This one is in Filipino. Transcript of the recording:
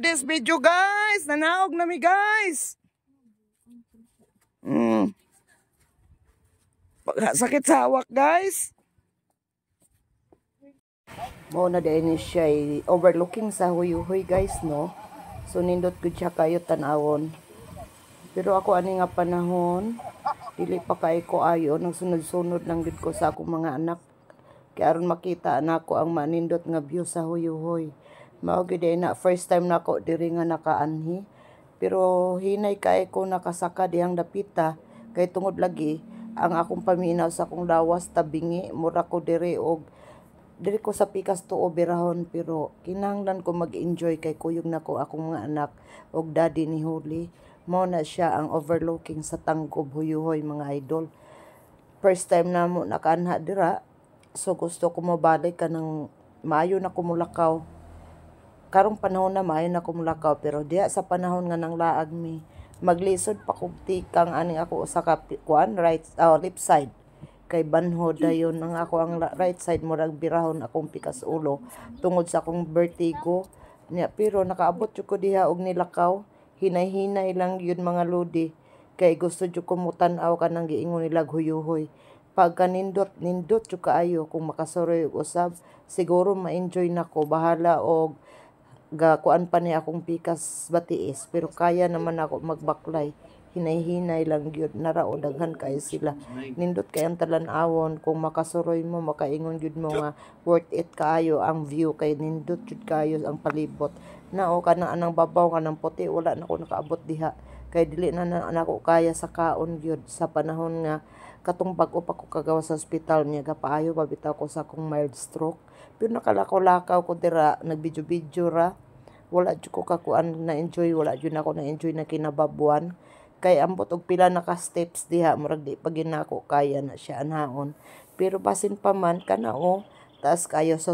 today's video guys. Nanaog nami guys. Sakit sa hawak guys. Mo na din siya overlooking sa Huyuhoy guys no. So nindot gud siya kayo tanawon. Pero ako ani nga panahon dili pa kay ko ayo nang sunod-sunod lang gid ko sa akong mga anak. Kaya aron makita nako ang manindot nga view sa Huyuhoy. Mao gid na first time nako diri nga nakaanhi. Pero hinay kay ko nakasaka dihang dapita kay tungod lagi ang akong paminaw sa akong lawas tabingi mura ko diri og diri ko sa pikas tuo birahon pero kinahanglan ko mag-enjoy kay kuyog nako akong mga anak og daddy ni Huli. Mao na siya ang overlooking sa Tangkob Huyuhoy mga idol. First time na mo nakaanha dira. So gusto ko mabalik ka ng maayo na kumulakaw. Karong panahon na maayo na kumulakaw pero diya sa panahon nga nang laag mi maglisod pa kog tikang ani ako sa kuan right left side kay banhod dayon ang ako ang right side murag birahon akong pikas ulo tungod sa akong vertigo niya pero nakaabot jud ko diha og nilakaw hinay-hinay lang yun mga lodi kay gusto jud ko mutan-aw kanang giingon nila Huyuhoy pagka nindot jud kaayo kung makasuroy og usab siguro ma-enjoy nako bahala og kuan pa ni akong pikas batiis pero kaya naman ako magbaklay hinay-hinay lang gyud narao daghan kay sila nindot kay ang talan-awon kung makasuroy mo makaingon gyud mo nga worth it kaayo ang view kay nindot jud kayo ang palibot nao kanang anang babaw kanang puti wala na ko nakaabot diha kay dili na nako kaya sa kaon gyud sa panahon nga katong bag-o pa ko kagawa sa ospital niya gapaayo babitaw ko sa akong mild stroke pero nakalakaw-lakaw ko dira nagbidyo-bidyo ra wala jud ko kakuan na enjoy wala jud ako na enjoy na kinababuan kay ambot og pila na ka steps diha murag di pa ginako kaya na siya anhaon pero basin pa man kanao taas kayo so